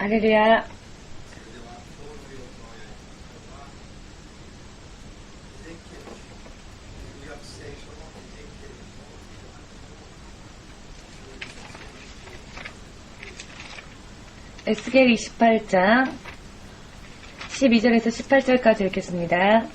할렐루야. 에스겔 28장 12절에서 18절까지 읽겠습니다.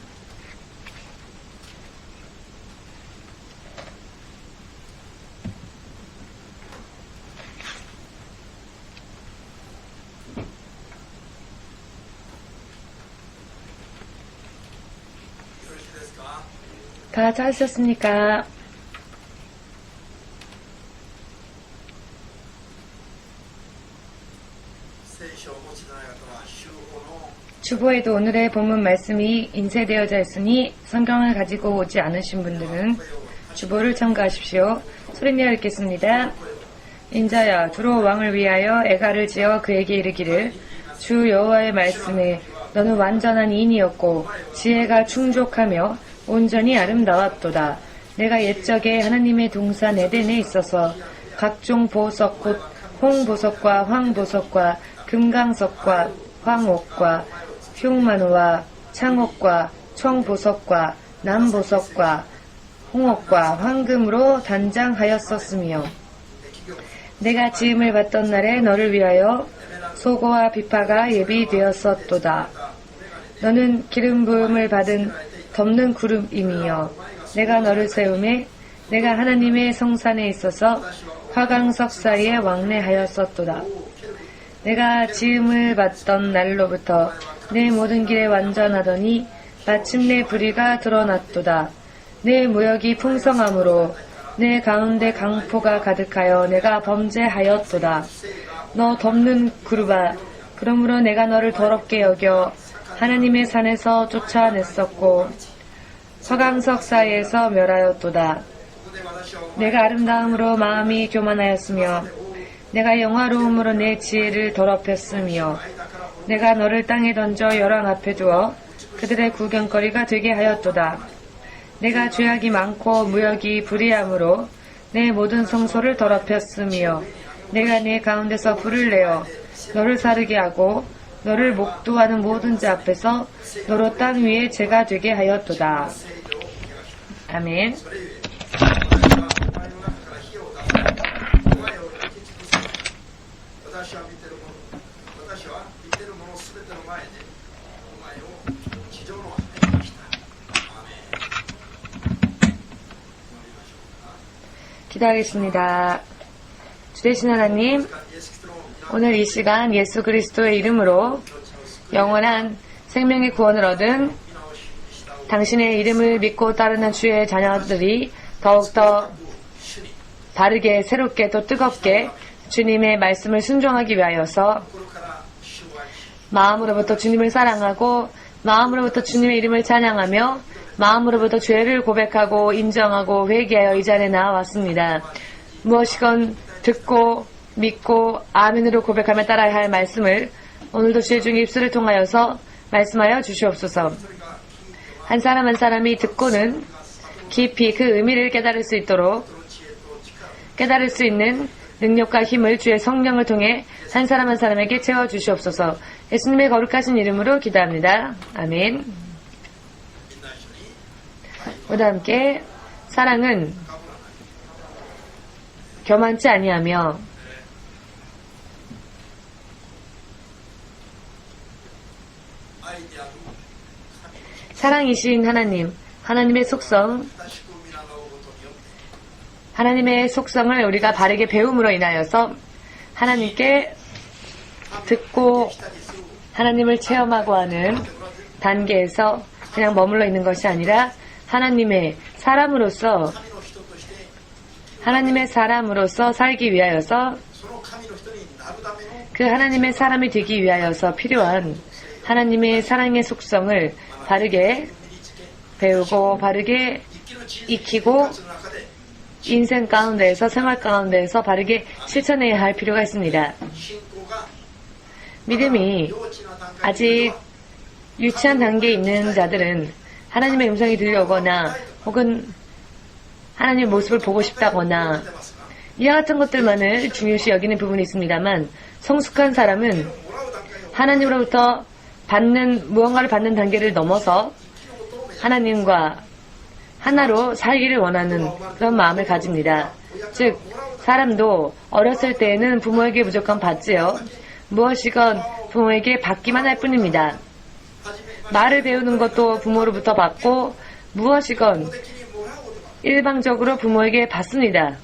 다 찾으셨습니까? 주보에도 오늘의 본문 말씀이 인쇄되어져 있으니 성경을 가지고 오지 않으신 분들은 주보를 첨가하십시오. 소리내어 읽겠습니다. 인자야, 주로 왕을 위하여 애가를 지어 그에게 이르기를 주 여호와의 말씀에 너는 완전한 이인이었고 지혜가 충족하며 온전히 아름다웠도다. 내가 옛적에 하나님의 동산 에덴에 있어서 각종 보석 곧 홍보석과 황보석과 금강석과 황옥과 흉마노와 창옥과 청보석과 남보석과 홍옥과 황금으로 단장하였었으며 내가 지음을 받던 날에 너를 위하여 소고와 비파가 예비되었었도다. 너는 기름 부음을 받은 덮는 구름임이여 내가 너를 세우매 내가 하나님의 성산에 있어서 화강석 사이에 왕래하였었도다. 내가 지음을 받던 날로부터 내 모든 길에 완전하더니 마침내 불의가 드러났도다. 내 무역이 풍성함으로 내 가운데 강포가 가득하여 내가 범죄하였도다. 너 덮는 그루바, 그러므로 내가 너를 더럽게 여겨 하나님의 산에서 쫓아냈었고 화강석 사이에서 멸하였도다. 내가 아름다움으로 마음이 교만하였으며 내가 영화로움으로 내 지혜를 더럽혔으며 내가 너를 땅에 던져 열왕 앞에 두어 그들의 구경거리가 되게 하였도다. 내가 죄악이 많고 무역이 불의함으로 내 모든 성소를 더럽혔으며 내가 네 가운데서 불을 내어 너를 사르게 하고 너를 목도하는 모든 자 앞에서 너로 땅 위에 죄가 되게 하였도다. 아멘. 기도하겠습니다. 주되신 하나님, 오늘 이 시간 예수 그리스도의 이름으로 영원한 생명의 구원을 얻은 당신의 이름을 믿고 따르는 주의 자녀들이 더욱더 바르게 새롭게 또 뜨겁게 주님의 말씀을 순종하기 위하여서 마음으로부터 주님을 사랑하고 마음으로부터 주님의 이름을 찬양하며 마음으로부터 죄를 고백하고 인정하고 회개하여 이 자리에 나와왔습니다. 무엇이건 듣고 믿고 아멘으로 고백하며 따라야 할 말씀을 오늘도 주의 중의 입술을 통하여서 말씀하여 주시옵소서. 한 사람 한 사람이 듣고는 깊이 그 의미를 깨달을 수 있도록 깨달을 수 있는 능력과 힘을 주의 성령을 통해 한 사람 한 사람에게 채워주시옵소서. 예수님의 거룩하신 이름으로 기도합니다. 아멘. 모두 함께 사랑은 교만치 아니하며 사랑이신 하나님, 하나님의 속성을 우리가 바르게 배움으로 인하여서 하나님께 듣고 하나님을 체험하고 하는 단계에서 그냥 머물러 있는 것이 아니라 하나님의 사람으로서 살기 위하여서 그 하나님의 사람이 되기 위하여서 필요한 하나님의 사랑의 속성을 바르게 배우고 바르게 익히고 인생 가운데에서 생활 가운데에서 바르게 실천해야 할 필요가 있습니다. 믿음이 아직 유치한 단계에 있는 자들은 하나님의 음성이 들려오거나 혹은 하나님의 모습을 보고 싶다거나 이와 같은 것들만을 중요시 여기는 부분이 있습니다만 성숙한 사람은 하나님으로부터 무언가를 받는 단계를 넘어서 하나님과 하나로 살기를 원하는 그런 마음을 가집니다. 즉, 사람도 어렸을 때에는 부모에게 무조건 받지요. 무엇이건 부모에게 받기만 할 뿐입니다. 말을 배우는 것도 부모로부터 받고 무엇이건 일방적으로 부모에게 받습니다.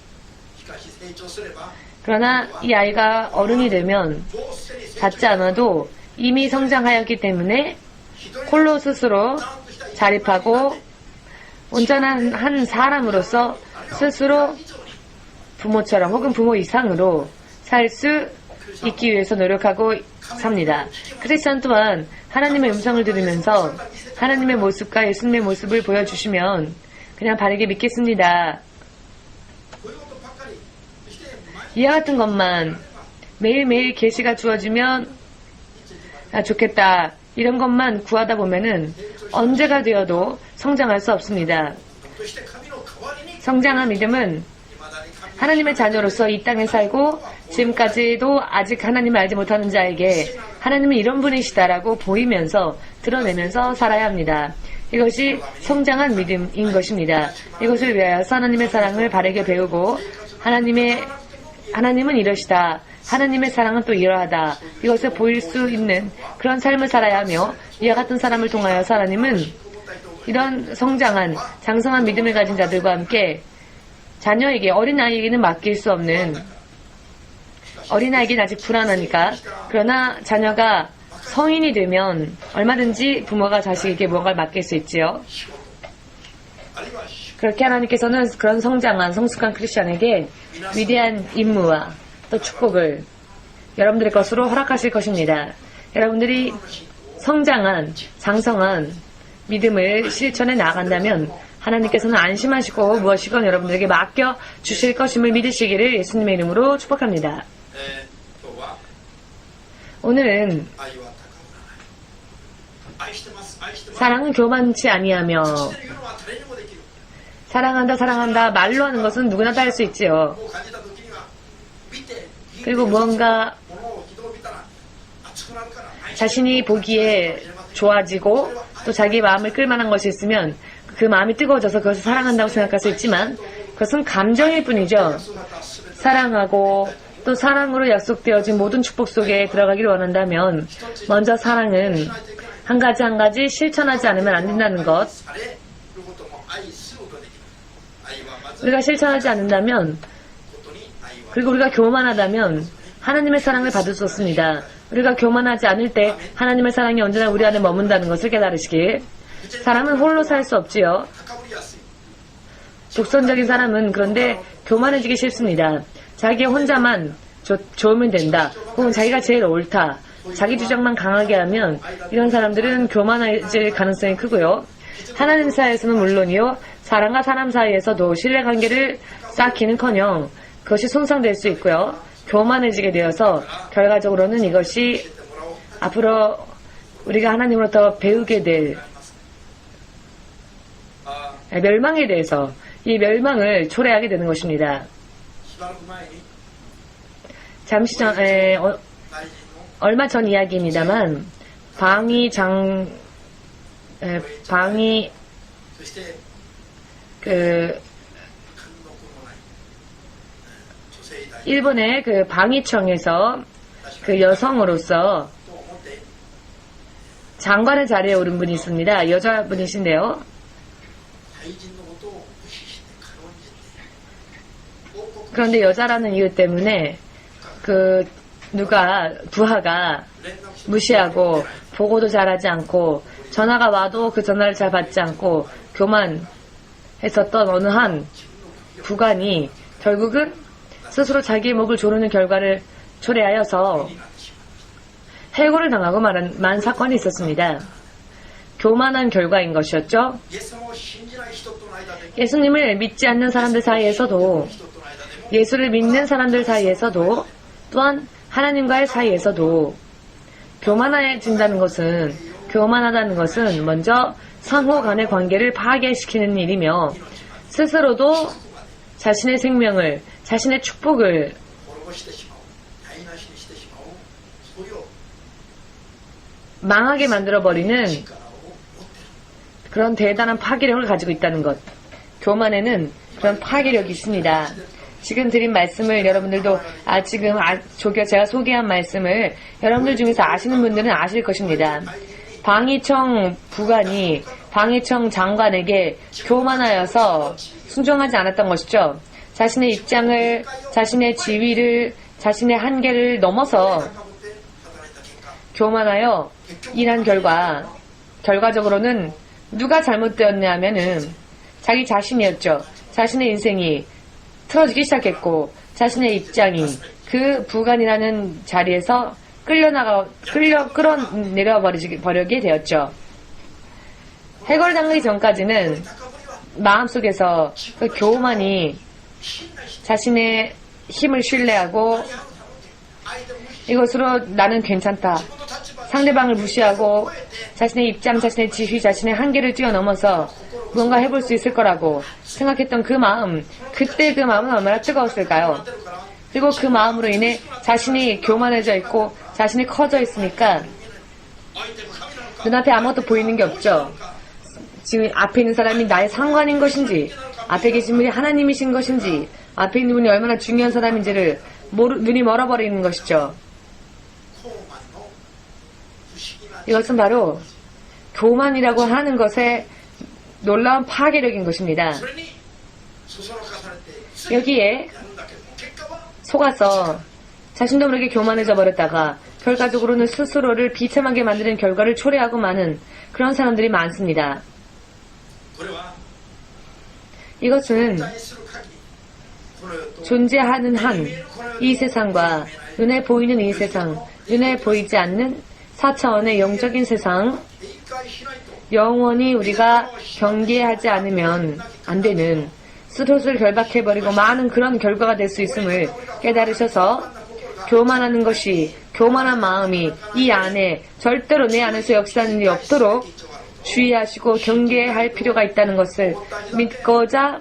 그러나 이 아이가 어른이 되면 받지 않아도 이미 성장하였기 때문에 홀로 스스로 자립하고 온전한 한 사람으로서 스스로 부모처럼 혹은 부모 이상으로 살 수 있기 위해서 노력하고 삽니다. 크리스천 또한 하나님의 음성을 들으면서 하나님의 모습과 예수님의 모습을 보여주시면 그냥 바르게 믿겠습니다. 이와 같은 것만 매일매일 계시가 주어지면 좋겠다. 이런 것만 구하다 보면은 언제가 되어도 성장할 수 없습니다. 성장한 믿음은 하나님의 자녀로서 이 땅에 살고 지금까지도 아직 하나님을 알지 못하는 자에게 하나님은 이런 분이시다라고 보이면서 드러내면서 살아야 합니다. 이것이 성장한 믿음인 것입니다. 이것을 위하여서 하나님의 사랑을 바르게 배우고 하나님은 이러시다. 하나님의 사랑은 또 이러하다. 이것을 보일 수 있는 그런 삶을 살아야 하며 이와 같은 사람을 통하여서 하나님은 이런 성장한 장성한 믿음을 가진 자들과 함께 자녀에게 어린아이에게는 맡길 수 없는 어린아이에게는 아직 불안하니까 그러나 자녀가 성인이 되면 얼마든지 부모가 자식에게 무언가를 맡길 수 있지요. 그렇게 하나님께서는 그런 성장한 성숙한 크리스천에게 위대한 임무와 또 축복을 여러분들의 것으로 허락하실 것입니다. 여러분들이 성장한 장성한 믿음을 실천해 나간다면 하나님께서는 안심하시고 무엇이건 여러분들에게 맡겨 주실 것임을 믿으시기를 예수님의 이름으로 축복합니다. 오늘은 사랑은 교만치 아니하며 사랑한다 말로 하는 것은 누구나 다 할 수 있지요. 그리고 무언가 자신이 보기에 좋아지고 또 자기 마음을 끌만한 것이 있으면 그 마음이 뜨거워져서 그것을 사랑한다고 생각할 수 있지만 그것은 감정일 뿐이죠. 사랑하고 또 사랑으로 약속되어진 모든 축복 속에 들어가기를 원한다면 먼저 사랑은 한 가지 실천하지 않으면 안 된다는 것. 우리가 실천하지 않는다면 그리고 우리가 교만하다면 하나님의 사랑을 받을 수 없습니다. 우리가 교만하지 않을 때 하나님의 사랑이 언제나 우리 안에 머문다는 것을 깨달으시길. 사람은 홀로 살 수 없지요. 독선적인 사람은 그런데 교만해지기 싫습니다. 자기 혼자만 좋으면 된다. 혹은 자기가 제일 옳다. 자기 주장만 강하게 하면 이런 사람들은 교만해질 가능성이 크고요. 하나님 사이에서는 물론이요. 사람과 사람 사이에서도 신뢰관계를 쌓기는커녕 그것이 손상될 수 있고요. 교만해지게 되어서 결과적으로는 이것이 앞으로 우리가 하나님으로부터 배우게 될 멸망에 대해서 이 멸망을 초래하게 되는 것입니다. 잠시 전에 얼마 전 이야기입니다만 일본의 그 방위청에서 그 여성으로서 장관의 자리에 오른 분이 있습니다. 여자분이신데요. 그런데 여자라는 이유 때문에 부하가 무시하고 보고도 잘하지 않고 전화가 와도 그 전화를 잘 받지 않고 교만했었던 어느 한 부관이 결국은 스스로 자기의 목을 조르는 결과를 초래하여서 해고를 당하고 만 사건이 있었습니다. 교만한 결과인 것이었죠. 예수님을 믿지 않는 사람들 사이에서도 예수를 믿는 사람들 사이에서도 또한 하나님과의 사이에서도 교만해진다는 것은 교만하다는 것은 먼저 상호 간의 관계를 파괴시키는 일이며 스스로도 자신의 생명을 자신의 축복을 망하게 만들어버리는 그런 대단한 파괴력을 가지고 있다는 것. 교만에는 그런 파괴력이 있습니다. 지금 드린 말씀을 여러분들도 제가 소개한 말씀을 여러분들 중에서 아시는 분들은 아실 것입니다. 방위청 부관이 방위청 장관에게 교만하여서 순종하지 않았던 것이죠. 자신의 입장을, 자신의 지위를, 자신의 한계를 넘어서 교만하여 일한 결과적으로는 누가 잘못되었냐 하면은 자기 자신이었죠. 자신의 인생이 틀어지기 시작했고 자신의 입장이 그 부관이라는 자리에서 끌어내려 버리게 되었죠. 해골당하기 전까지는 마음속에서 그 교만이 자신의 힘을 신뢰하고 이것으로 나는 괜찮다. 상대방을 무시하고 자신의 입장, 자신의 지휘, 자신의 한계를 뛰어넘어서 무언가 해볼 수 있을 거라고 생각했던 그 마음, 그때 그 마음은 얼마나 뜨거웠을까요? 그리고 그 마음으로 인해 자신이 교만해져 있고 자신이 커져 있으니까 눈앞에 아무것도 보이는 게 없죠. 지금 앞에 있는 사람이 나의 상관인 것인지, 앞에 계신 분이 하나님이신 것인지, 앞에 있는 분이 얼마나 중요한 사람인지를 눈이 멀어버리는 것이죠. 이것은 바로 교만이라고 하는 것의 놀라운 파괴력인 것입니다. 여기에 속아서 자신도 모르게 교만해져 버렸다가 결과적으로는 스스로를 비참하게 만드는 결과를 초래하고 마는 그런 사람들이 많습니다. 이것은 존재하는 한 이 세상과 눈에 보이는 이 세상, 눈에 보이지 않는 4차원의 영적인 세상, 영원히 우리가 경계하지 않으면 안 되는 스스로를 결박해버리고 많은 그런 결과가 될 수 있음을 깨달으셔서 교만하는 것이, 교만한 마음이 이 안에 절대로 내 안에서 역사하는 일이 없도록 주의하시고 경계할 필요가 있다는 것을 믿고자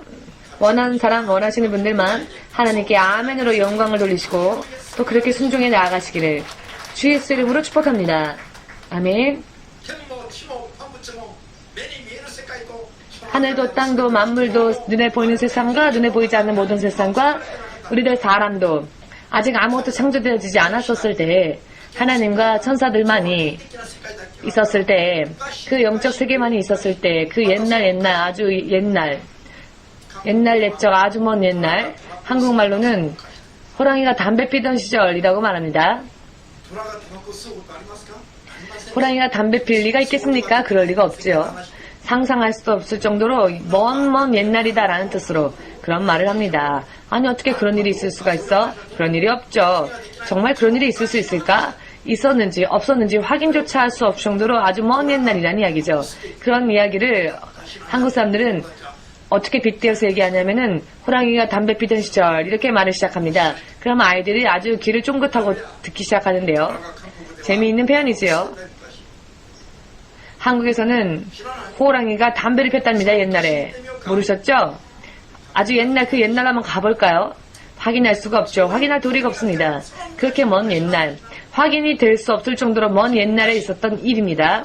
원하는 사람, 원하시는 분들만 하나님께 아멘으로 영광을 돌리시고 또 그렇게 순종해 나아가시기를 주 예수 이름으로 축복합니다. 아멘. 하늘도 땅도 만물도 눈에 보이는 세상과 눈에 보이지 않는 모든 세상과 우리들 사람도 아직 아무것도 창조되어지지 않았었을 때 하나님과 천사들만이 있었을 때 그 영적 세계만이 있었을 때 그 아주 옛날 옛적 아주 먼 옛날 한국말로는 호랑이가 담배 피던 시절이라고 말합니다. 호랑이가 담배 필 리가 있겠습니까? 그럴 리가 없지요. 상상할 수도 없을 정도로 먼 옛날이다라는 뜻으로 그런 말을 합니다. 아니 어떻게 그런 일이 있을 수가 있어? 그런 일이 없죠. 정말 그런 일이 있을 수 있을까? 있었는지 없었는지 확인조차 할 수 없을 정도로 아주 먼 옛날이라는 이야기죠. 그런 이야기를 한국 사람들은 어떻게 빗대어서 얘기하냐면은 호랑이가 담배 피던 시절 이렇게 말을 시작합니다. 그럼 아이들이 아주 귀를 쫑긋하고 듣기 시작하는데요. 재미있는 표현이지요. 한국에서는 호랑이가 담배를 폈답니다. 옛날에. 모르셨죠? 아주 그 옛날 한번 가볼까요? 확인할 수가 없죠. 확인할 도리가 없습니다. 그렇게 먼 옛날, 확인이 될 수 없을 정도로 먼 옛날에 있었던 일입니다.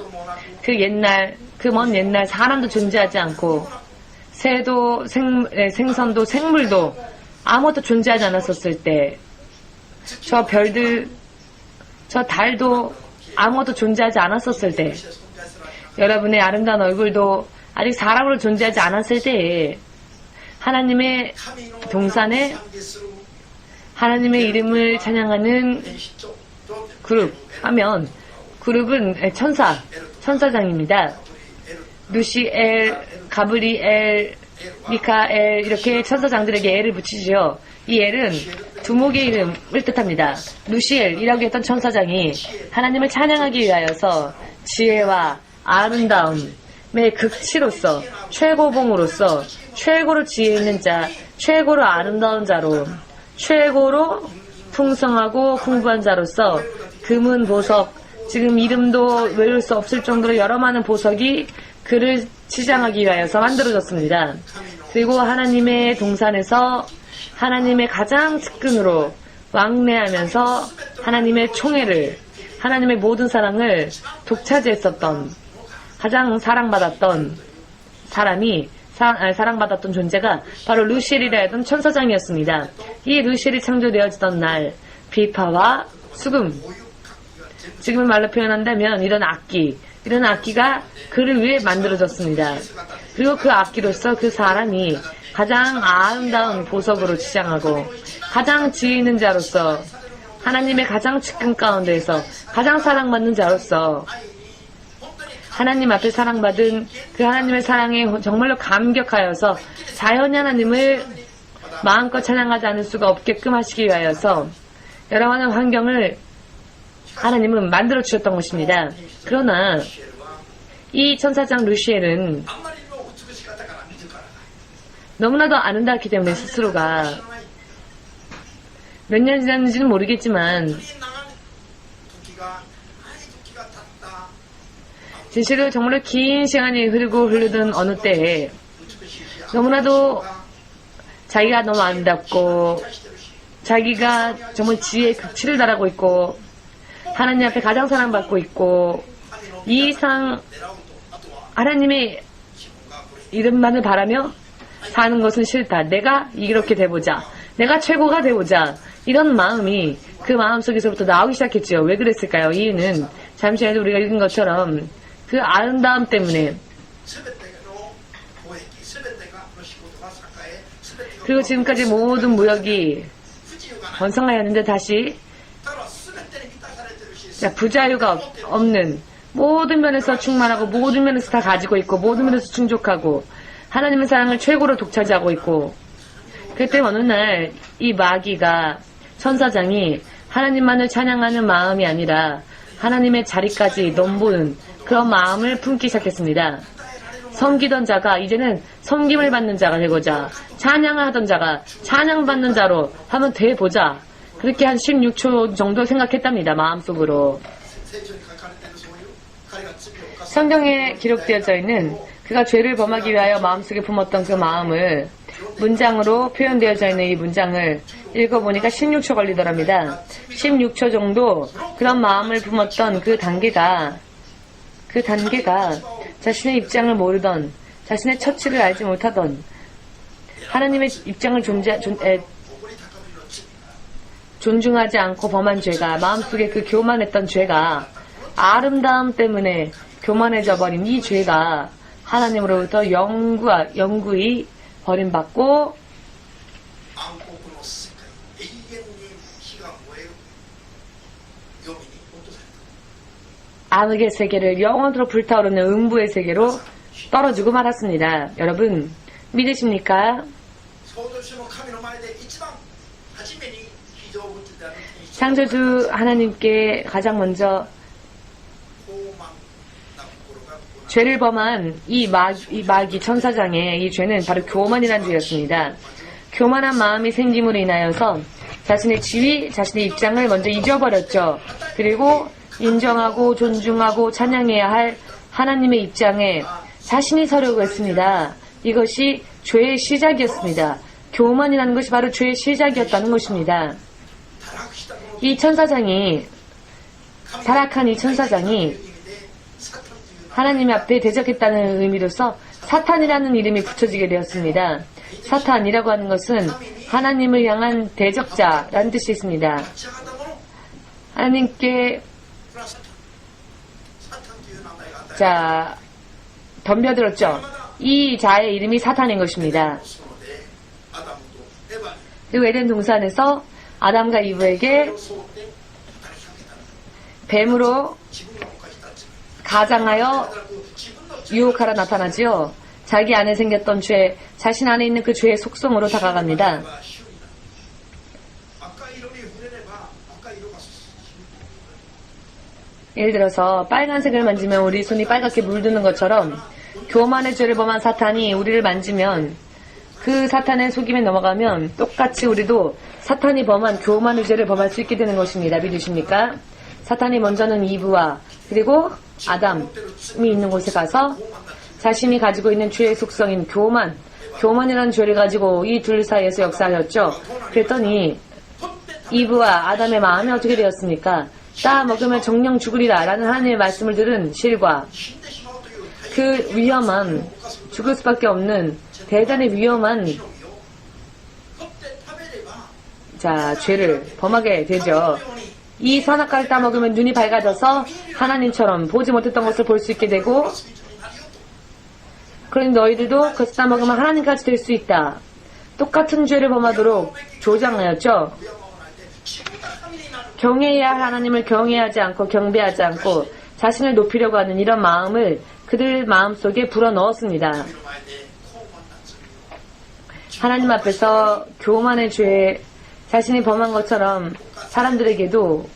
그 먼 옛날 사람도 존재하지 않고 새도 생선도 생물도 아무것도 존재하지 않았었을 때 저 별들, 저 달도 아무것도 존재하지 않았었을 때 여러분의 아름다운 얼굴도 아직 사람으로 존재하지 않았을 때에 하나님의 동산에 하나님의 이름을 찬양하는 그룹 하면 그룹은 천사장입니다. 누시엘, 가브리엘, 미카엘 이렇게 천사장들에게 엘을 붙이죠. 이 엘은 두목의 이름을 뜻합니다. 누시엘이라고 했던 천사장이 하나님을 찬양하기 위하여서 지혜와 아름다움의 극치로서 최고봉으로서 최고로 지혜 있는 자, 최고로 아름다운 자로 최고로 풍성하고 풍부한 자로서 금은 보석, 지금 이름도 외울 수 없을 정도로 여러 많은 보석이 그를 치장하기 위하여서 만들어졌습니다. 그리고 하나님의 동산에서 하나님의 가장 측근으로 왕래하면서 하나님의 총애를, 하나님의 모든 사랑을 독차지했었던, 가장 사랑받았던 사람이, 사랑받았던 존재가 바로 루시엘이라 하던 천사장이었습니다. 이 루시엘이 창조되어지던 날, 비파와 수금, 지금의 말로 표현한다면 이런 악기가 그를 위해 만들어졌습니다. 그리고 그 악기로서 그 사람이 가장 아름다운 보석으로 치장하고 가장 지혜 있는 자로서 하나님의 가장 측근 가운데에서 가장 사랑받는 자로서 하나님 앞에 사랑받은 그 하나님의 사랑에 정말로 감격하여서 자연히 하나님을 마음껏 찬양하지 않을 수가 없게끔 하시기 위하여서 여러 가지 환경을 하나님은 만들어 주셨던 것입니다. 그러나 이 천사장 루시엘은 너무나도 아름답기 때문에 스스로가 몇 년 지났는지는 모르겠지만 진실로 정말로 긴 시간이 흐르던 어느 때에 너무나도 자기가 너무 아름답고 자기가 정말 지혜의 극치를 달하고 있고 하나님 앞에 가장 사랑받고 있고 이 이상 하나님의 이름만을 바라며 사는 것은 싫다. 내가 이렇게 돼보자. 내가 최고가 돼보자. 이런 마음이 그 마음속에서부터 나오기 시작했죠. 왜 그랬을까요? 이유는 잠시 전에 우리가 읽은 것처럼 그 아름다움 때문에 그리고 지금까지 모든 무역이 번성하였는데 다시 부자유가 없는 모든 면에서 충만하고 모든 면에서 다 가지고 있고 모든 면에서 충족하고 하나님의 사랑을 최고로 독차지하고 있고 그때 어느 날 이 마귀가 천사장이 하나님만을 찬양하는 마음이 아니라 하나님의 자리까지 넘보는 그런 마음을 품기 시작했습니다. 섬기던 자가 이제는 섬김을 받는 자가 되고자 찬양을 하던 자가 찬양받는 자로 한번 돼보자. 그렇게 한 16초 정도 생각했답니다. 마음속으로. 성경에 기록되어져 있는 그가 죄를 범하기 위하여 마음속에 품었던 그 마음을 문장으로 표현되어져 있는 이 문장을 읽어보니까 16초 걸리더랍니다. 16초 정도 그런 마음을 품었던 그 단계가 자신의 입장을 모르던 자신의 처치를 알지 못하던 하나님의 입장을 존중하지 않고 범한 죄가 마음속에 그 교만했던 죄가 아름다움 때문에 교만해져 버린 이 죄가 하나님으로부터 영구히 버림받고 암흑의 세계를 영원토록 불타오르는 음부의 세계로 떨어지고 말았습니다. 여러분 믿으십니까? 창조주 하나님께 가장 먼저 죄를 범한 이 마귀 천사장의 이 죄는 바로 교만이라는 죄였습니다. 교만한 마음이 생김으로 인하여서 자신의 지위, 자신의 입장을 먼저 잊어버렸죠. 그리고 인정하고 존중하고 찬양해야 할 하나님의 입장에 자신이 서려고 했습니다. 이것이 죄의 시작이었습니다. 교만이라는 것이 바로 죄의 시작이었다는 것입니다. 타락한 이 천사장이 하나님 앞에 대적했다는 의미로서 사탄이라는 이름이 붙여지게 되었습니다. 사탄이라고 하는 것은 하나님을 향한 대적자라는 뜻이 있습니다. 하나님께 덤벼들었죠. 이 자의 이름이 사탄인 것입니다. 그리고 에덴 동산에서 아담과 이브에게 뱀으로 가장하여 유혹하러 나타나지요. 자기 안에 생겼던 죄, 자신 안에 있는 그 죄의 속성으로 다가갑니다. 예를 들어서 빨간색을 만지면 우리 손이 빨갛게 물드는 것처럼 교만의 죄를 범한 사탄이 우리를 만지면 그 사탄의 속임에 넘어가면 똑같이 우리도 사탄이 범한 교만의 죄를 범할 수 있게 되는 것입니다. 믿으십니까? 사탄이 먼저는 이브와 그리고 아담이 있는 곳에 가서 자신이 가지고 있는 죄의 속성인 교만이라는 죄를 가지고 이 둘 사이에서 역사하였죠. 그랬더니 이브와 아담의 마음이 어떻게 되었습니까? 따먹으면 정령 죽으리라 라는 하나님의 말씀을 들은 실과 그 위험한 죽을 수밖에 없는 대단히 위험한 죄를 범하게 되죠. 이 선악과를 따먹으면 눈이 밝아져서 하나님처럼 보지 못했던 것을 볼 수 있게 되고 그러니 너희들도 그것을 따먹으면 하나님까지 될 수 있다. 똑같은 죄를 범하도록 조장하였죠. 경외해야 할 하나님을 경외하지 않고 경배하지 않고 자신을 높이려고 하는 이런 마음을 그들 마음속에 불어넣었습니다. 하나님 앞에서 교만의 죄 자신이 범한 것처럼 사람들에게도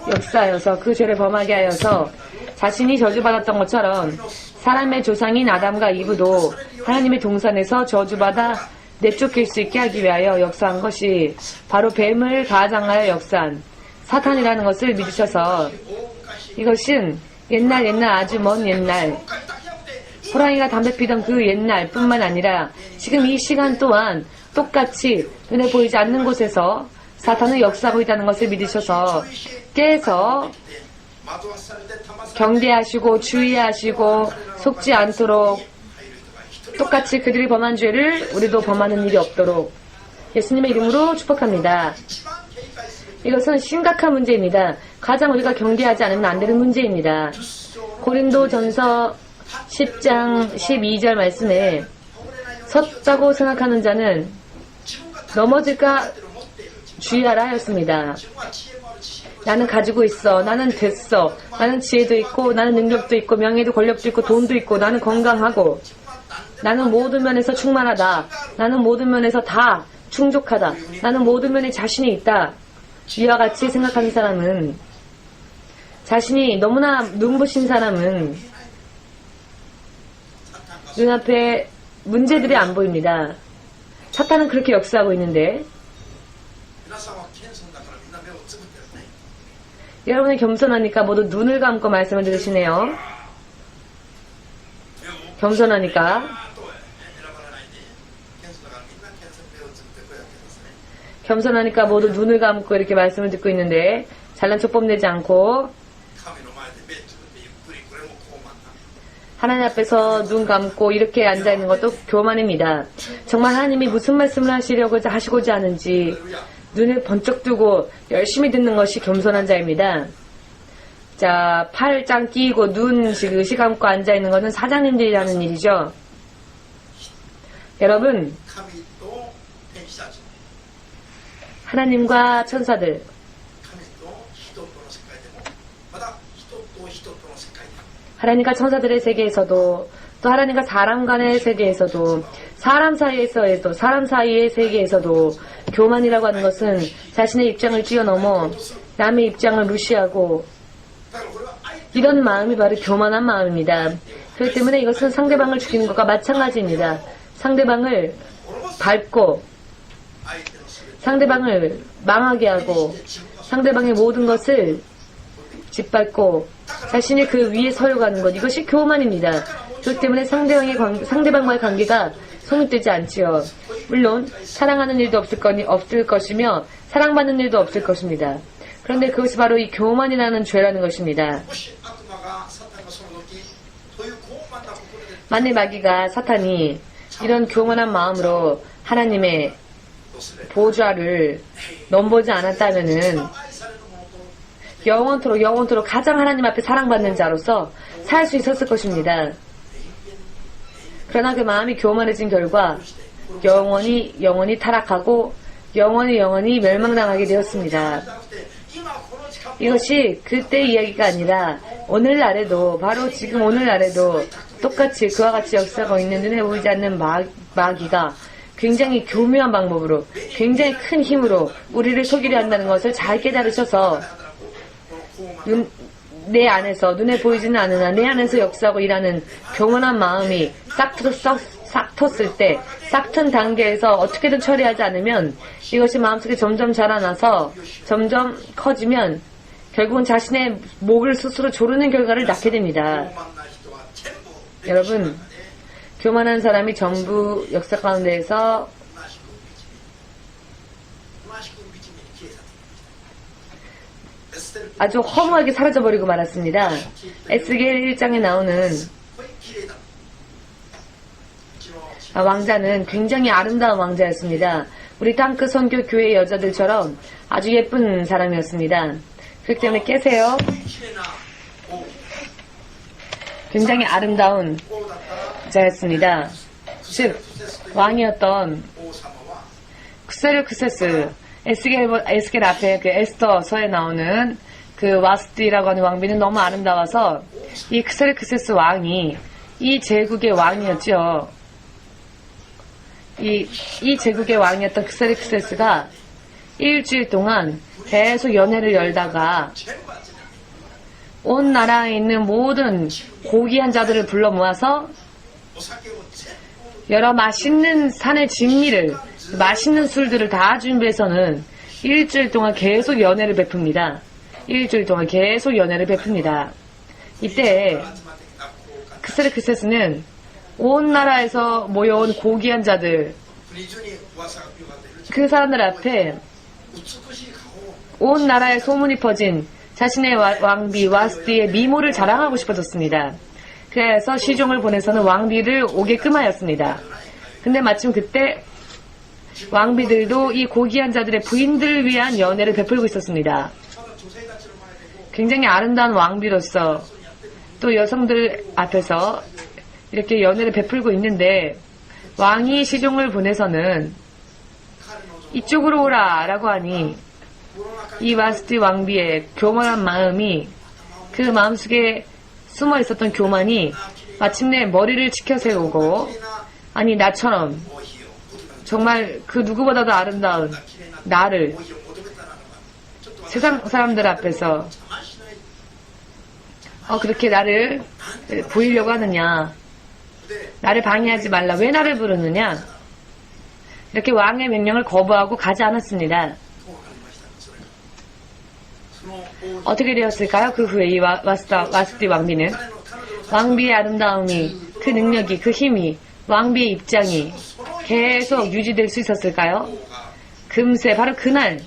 역사하여서 그 죄를 범하게 하여서 자신이 저주받았던 것처럼 사람의 조상인 아담과 이브도 하나님의 동산에서 저주받아 내쫓길 수 있게 하기 위하여 역사한 것이 바로 뱀을 가장하여 역사한 사탄이라는 것을 믿으셔서 이것은 옛날 아주 먼 옛날 호랑이가 담배 피던 그 옛날 뿐만 아니라 지금 이 시간 또한 똑같이 눈에 보이지 않는 곳에서 사탄은 역사하고 있다는 것을 믿으셔서 깨서 경계하시고 주의하시고 속지 않도록 똑같이 그들이 범한 죄를 우리도 범하는 일이 없도록 예수님의 이름으로 축복합니다. 이것은 심각한 문제입니다. 가장 우리가 경계하지 않으면 안 되는 문제입니다. 고린도전서 10장 12절 말씀에 섰다고 생각하는 자는 넘어질까 주의하라 하였습니다. 나는 가지고 있어. 나는 됐어. 나는 지혜도 있고 나는 능력도 있고 명예도 권력도 있고 돈도 있고 나는 건강하고 나는 모든 면에서 충만하다. 나는 모든 면에서 다 충족하다. 나는 모든 면에 자신이 있다. 이와 같이 생각하는 사람은 자신이 너무나 눈부신 사람은 눈앞에 문제들이 안 보입니다. 사탄은 그렇게 역사하고 있는데 여러분이 겸손하니까 모두 눈을 감고 말씀을 들으시네요. 겸손하니까 모두 눈을 감고 이렇게 말씀을 듣고 있는데 잘난 척 뽐내지 않고 하나님 앞에서 눈 감고 이렇게 앉아있는 것도 교만입니다. 정말 하나님이 무슨 말씀을 하시고자 하는지 눈을 번쩍 뜨고 열심히 듣는 것이 겸손한 자입니다. 자, 팔짱 끼고 눈 지그시 감고 앉아있는 것은 사장님들이 하는 일이죠. 여러분, 하나님과 천사들, 하나님과 천사들의 세계에서도 또 하나님과 사람 간의 세계에서도 사람 사이의 세계에서도 교만이라고 하는 것은 자신의 입장을 뛰어넘어 남의 입장을 무시하고 이런 마음이 바로 교만한 마음입니다. 그렇기 때문에 이것은 상대방을 죽이는 것과 마찬가지입니다. 상대방을 밟고 상대방을 망하게 하고 상대방의 모든 것을 짓밟고 자신이 그 위에 서려고 하는 것, 이것이 교만입니다. 그렇기 때문에 상대방과의 관계가 성립되지 않지요. 물론 사랑하는 일도 없을 것이며 사랑받는 일도 없을 것입니다. 그런데 그것이 바로 이 교만이라는 죄라는 것입니다. 만일 마귀가 사탄이 이런 교만한 마음으로 하나님의 보좌를 넘보지 않았다면은 영원토록 가장 하나님 앞에 사랑받는 자로서 살 수 있었을 것입니다. 그러나 그 마음이 교만해진 결과 영원히 타락하고 영원히 멸망당하게 되었습니다. 이것이 그때 이야기가 아니라 오늘날에도 바로 지금 오늘날에도 똑같이 그와 같이 역사가 있는 눈에 보이지 않는 마귀가 굉장히 교묘한 방법으로 굉장히 큰 힘으로 우리를 속이려 한다는 것을 잘 깨달으셔서 내 안에서 눈에 보이지는 않으나 내 안에서 역사하고 일하는 교만한 마음이 싹 텄을 때 싹 튼 단계에서 어떻게든 처리하지 않으면 이것이 마음속에 점점 자라나서 점점 커지면 결국은 자신의 목을 스스로 조르는 결과를 낳게 됩니다. 여러분, 교만한 사람이 전부 역사 가운데에서 아주 허무하게 사라져버리고 말았습니다. 에스겔 1장에 나오는 왕자는 굉장히 아름다운 왕자였습니다. 우리 땅끝 선교 교회 여자들처럼 아주 예쁜 사람이었습니다. 그렇기 때문에 깨세요. 굉장히 아름다운 자였습니다. 즉 왕이었던 쿠세르크세스, 에스겔 앞에 그 에스더서에 나오는 그 와스티라고 하는 왕비는 너무 아름다워서 이 쿠세르크세스 왕이 이 제국의 왕이었죠. 이 제국의 왕이었던 쿠세르크세스가 일주일 동안 계속 연회를 열다가 온 나라에 있는 모든 고귀한 자들을 불러 모아서 여러 맛있는 산의 진미를, 맛있는 술들을 다 준비해서는 일주일 동안 계속 연회를 베풉니다. 일주일 동안 계속 연회를 베풉니다. 이때 쿠세르크세스는 온 나라에서 모여온 고귀한 자들, 그 사람들 앞에 온 나라에 소문이 퍼진 자신의 왕비 와스티의 미모를 자랑하고 싶어졌습니다. 그래서 시종을 보내서는 왕비를 오게끔 하였습니다. 근데 마침 그때 왕비들도 이 고귀한 자들의 부인들을 위한 연애를 베풀고 있었습니다. 굉장히 아름다운 왕비로서 또 여성들 앞에서 이렇게 연애를 베풀고 있는데 왕이 시종을 보내서는 이쪽으로 오라 라고 하니 이 와스티 왕비의 교만한 마음이, 그 마음속에 숨어 있었던 교만이 마침내 머리를 치켜세우고, 아니 나처럼 정말 그 누구보다도 아름다운 나를 세상 사람들 앞에서 그렇게 나를 보이려고 하느냐, 나를 방해하지 말라, 왜 나를 부르느냐, 이렇게 왕의 명령을 거부하고 가지 않았습니다. 어떻게 되었을까요? 그 후에 이 와스티 왕비는 왕비의 아름다움이, 그 능력이, 그 힘이, 왕비의 입장이 계속 유지될 수 있었을까요? 금세 바로 그날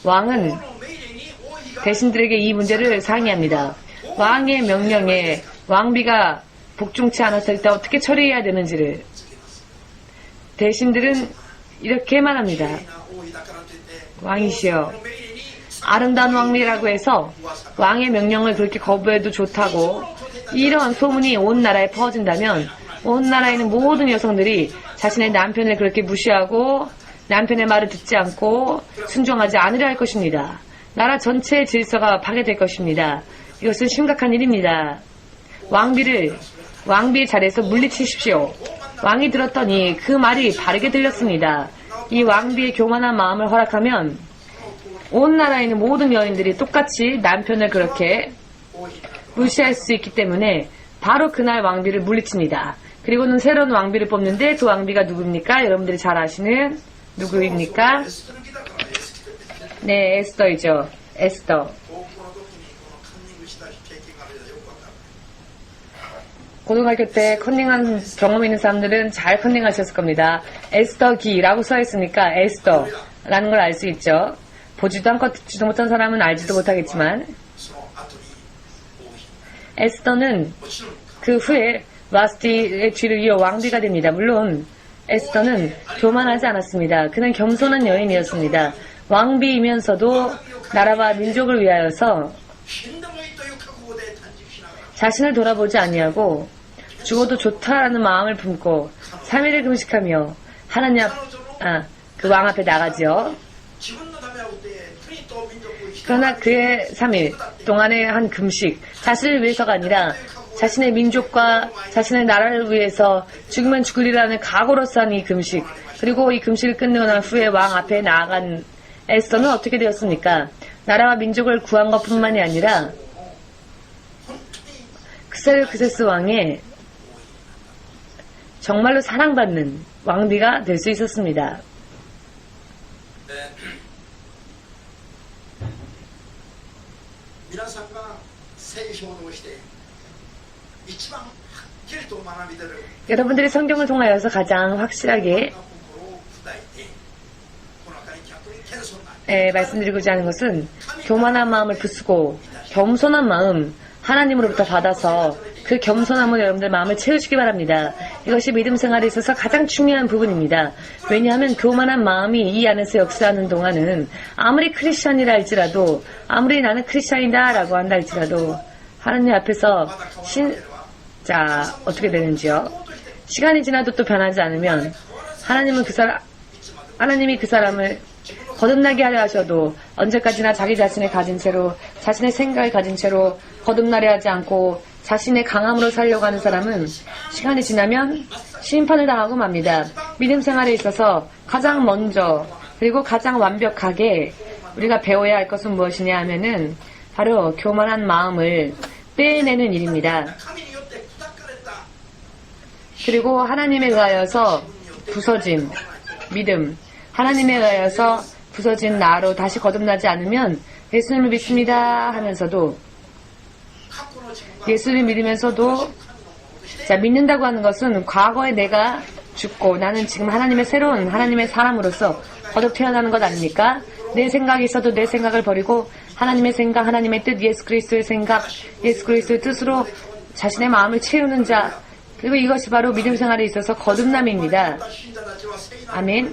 왕은 대신들에게 이 문제를 상의합니다. 왕의 명령에 왕비가 복종치 않았을 때 어떻게 처리해야 되는지를 대신들은 이렇게만 합니다. 왕이시여, 아름다운 왕비라고 해서 왕의 명령을 그렇게 거부해도 좋다고 이런 소문이 온 나라에 퍼진다면 온 나라에 있는 모든 여성들이 자신의 남편을 그렇게 무시하고 남편의 말을 듣지 않고 순종하지 않으려 할 것입니다. 나라 전체의 질서가 파괴될 것입니다. 이것은 심각한 일입니다. 왕비의 자리에서 물리치십시오. 왕이 들었더니 그 말이 바르게 들렸습니다. 이 왕비의 교만한 마음을 허락하면 온 나라에 있는 모든 여인들이 똑같이 남편을 그렇게 무시할 수 있기 때문에 바로 그날 왕비를 물리칩니다. 그리고는 새로운 왕비를 뽑는데 그 왕비가 누구입니까? 여러분들이 잘 아시는 누구입니까? 네, 에스더이죠. 에스더. 고등학교 때 컨닝한 경험 있는 사람들은 잘 컨닝하셨을 겁니다. 에스더기라고 써있으니까 에스더라는 걸 알 수 있죠. 보지도 않고 듣지도 못한 사람은 알지도 못하겠지만 에스더는 그 후에 와스티의 뒤를 이어 왕비가 됩니다. 물론 에스더는 교만하지 않았습니다. 그는 겸손한 여인이었습니다. 왕비이면서도 나라와 민족을 위하여서 자신을 돌아보지 아니하고 죽어도 좋다라는 마음을 품고 3일을 금식하며 하나님 그 왕 앞에 나가지요. 그러나 그의 3일 동안의 한 금식, 자신을 위해서가 아니라 자신의 민족과 자신의 나라를 위해서 죽으면 죽으리라는 각오로서 한 이 금식, 그리고 이 금식을 끝내고 난 후에 왕 앞에 나아간 에스더는 어떻게 되었습니까? 나라와 민족을 구한 것뿐만이 아니라 쿠세르크세스 왕의 정말로 사랑받는 왕비가 될 수 있었습니다. 여러분들이 성경을 통하여서 가장 확실하게 말씀드리고자 하는 것은 교만한 마음을 부수고 겸손한 마음 하나님으로부터 받아서 그 겸손함으로 여러분들 마음을 채우시기 바랍니다. 이것이 믿음 생활에 있어서 가장 중요한 부분입니다. 왜냐하면 교만한 마음이 이 안에서 역사하는 동안은 아무리 크리스찬이라 할지라도 아무리 나는 크리스찬이다 라고 한다 할지라도 하나님 앞에서 자 어떻게 되는지요? 시간이 지나도 또 변하지 않으면 하나님이 그 사람을 거듭나게 하려 하셔도 언제까지나 자기 자신을 가진 채로 자신의 생각을 가진 채로 거듭나려 하지 않고 자신의 강함으로 살려고 하는 사람은 시간이 지나면 심판을 당하고 맙니다. 믿음 생활에 있어서 가장 먼저 그리고 가장 완벽하게 우리가 배워야 할 것은 무엇이냐 하면은 바로 교만한 마음을 빼내는 일입니다. 그리고 하나님에 의하여서 부서진 믿음, 하나님에 의하여서 부서진 나로 다시 거듭나지 않으면 예수님을 믿습니다 하면서도 예수를 믿으면서도 자 믿는다고 하는 것은 과거에 내가 죽고 나는 지금 하나님의 새로운 하나님의 사람으로서 거듭 태어나는 것 아닙니까? 내 생각이 있어도 내 생각을 버리고 하나님의 생각, 하나님의 뜻, 예수 그리스도의 생각, 예수 그리스도의 뜻으로 자신의 마음을 채우는 자 그리고 이것이 바로 믿음 생활에 있어서 거듭남입니다. 아멘.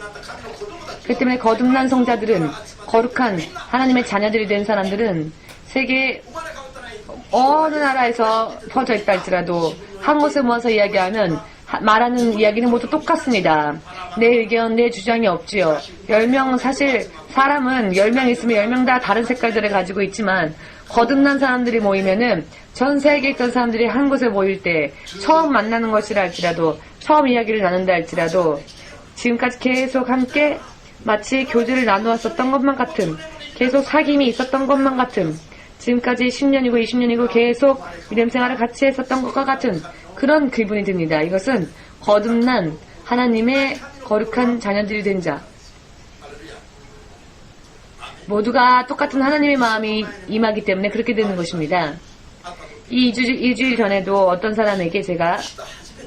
그렇기 때문에 거듭난 성자들은 거룩한 하나님의 자녀들이 된 사람들은 세계 어느 나라에서 퍼져 있다 할지라도 한 곳에 모아서 이야기하면 말하는 이야기는 모두 똑같습니다. 내 의견, 내 주장이 없지요. 10명 사실 사람은 10명 있으면 10명 다 다른 색깔들을 가지고 있지만 거듭난 사람들이 모이면은 전 세계에 있던 사람들이 한 곳에 모일 때 처음 만나는 것이라 할지라도 처음 이야기를 나눈다 할지라도 지금까지 계속 함께 마치 교제를 나누었었던 것만 같은 계속 사귐이 있었던 것만 같은 지금까지 10년이고 20년이고 계속 믿음 생활을 같이 했었던 것과 같은 그런 기분이 듭니다. 이것은 거듭난 하나님의 거룩한 자녀들이 된 자 모두가 똑같은 하나님의 마음이 임하기 때문에 그렇게 되는 것입니다. 이 일주일 전에도 어떤 사람에게 제가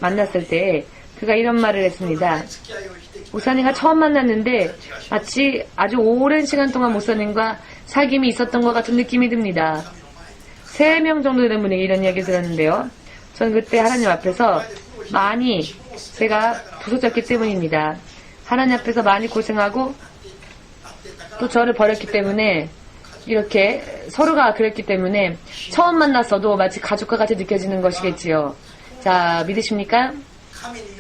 만났을 때 그가 이런 말을 했습니다. 목사님과 처음 만났는데 마치 아주 오랜 시간 동안 목사님과 사귐이 있었던 것 같은 느낌이 듭니다. 3명 정도 되는 분에게 이런 이야기 들었는데요. 저는 그때 하나님 앞에서 많이 제가 부서졌기 때문입니다. 하나님 앞에서 많이 고생하고 또 저를 버렸기 때문에 이렇게 서로가 그랬기 때문에 처음 만났어도 마치 가족과 같이 느껴지는 것이겠지요. 자, 믿으십니까?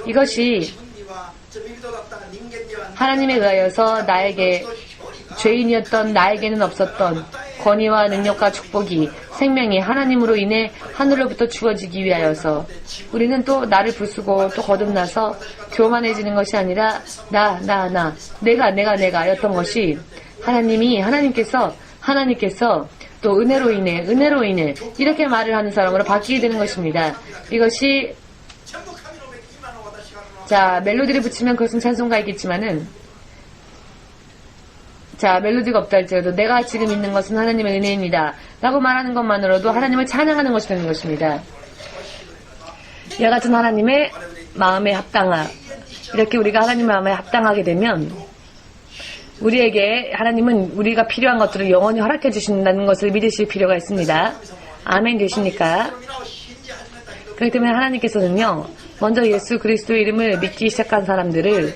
이것이 하나님에 의하여서 나에게 죄인이었던 나에게는 없었던 권위와 능력과 축복이 생명이 하나님으로 인해 하늘로부터 주어지기 위하여서 우리는 또 나를 부수고 또 거듭나서 교만해지는 것이 아니라 내가 였던 것이 하나님께서 또 은혜로 인해 이렇게 말을 하는 사람으로 바뀌게 되는 것입니다. 이것이 자 멜로디를 붙이면 그것은 찬송가이겠지만은 자 멜로디가 없다 할지라도 내가 지금 있는 것은 하나님의 은혜입니다 라고 말하는 것만으로도 하나님을 찬양하는 것이 되는 것입니다. 이와 같은 하나님의 마음에 합당하 이렇게 우리가 하나님 마음에 합당하게 되면 우리에게 하나님은 우리가 필요한 것들을 영원히 허락해 주신다는 것을 믿으실 필요가 있습니다. 아멘 되십니까? 그렇기 때문에 하나님께서는요 먼저 예수 그리스도의 이름을 믿기 시작한 사람들을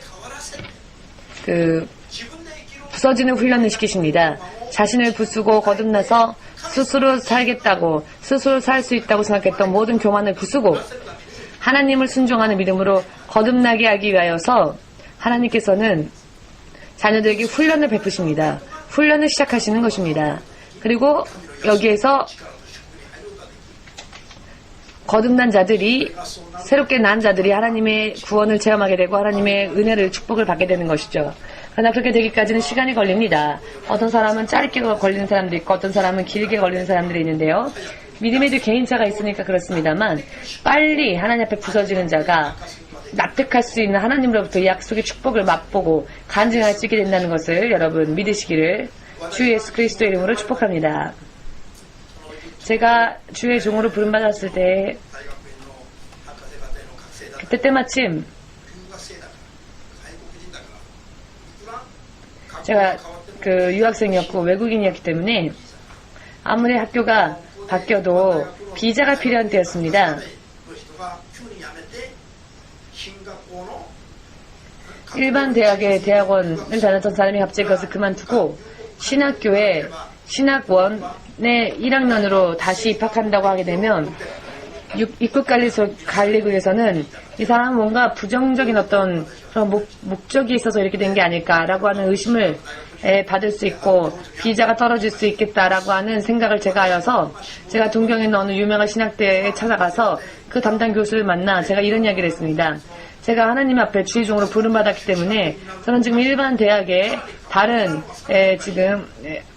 부서지는 훈련을 시키십니다. 자신을 부수고 거듭나서 스스로 살겠다고 스스로 살 수 있다고 생각했던 모든 교만을 부수고 하나님을 순종하는 믿음으로 거듭나게 하기 위하여서 하나님께서는 자녀들에게 훈련을 베푸십니다. 훈련을 시작하시는 것입니다. 그리고 여기에서 거듭난 자들이 새롭게 난 자들이 하나님의 구원을 체험하게 되고 하나님의 은혜를 축복을 받게 되는 것이죠. 그러나 그렇게 되기까지는 시간이 걸립니다. 어떤 사람은 짧게 걸리는 사람도 있고 어떤 사람은 길게 걸리는 사람들이 있는데요. 믿음에도 개인차가 있으니까 그렇습니다만 빨리 하나님 앞에 부서지는 자가 납득할 수 있는 하나님으로부터 이 약속의 축복을 맛보고 간증할 수 있게 된다는 것을 여러분 믿으시기를 주 예수 그리스도의 이름으로 축복합니다. 제가 주의 종으로 부름받았을 때 그때 때마침 제가 그 유학생이었고 외국인이었기 때문에 아무리 학교가 바뀌어도 비자가 필요한 때였습니다. 일반 대학의 대학원을 다녔던 사람이 갑자기 그것을 그만두고 신학교에 신학원의 1학년으로 다시 입학한다고 하게 되면 입국관리국에서는 이 사람은 뭔가 부정적인 어떤 그런 목적이 있어서 이렇게 된 게 아닐까라고 하는 의심을 받을 수 있고 비자가 떨어질 수 있겠다라고 하는 생각을 제가 하여서 제가 동경에 있는 어느 유명한 신학대에 찾아가서 그 담당 교수를 만나 제가 이런 이야기를 했습니다. 제가 하나님 앞에 주의종으로 부름받았기 때문에 저는 지금 일반 대학에 다른 지금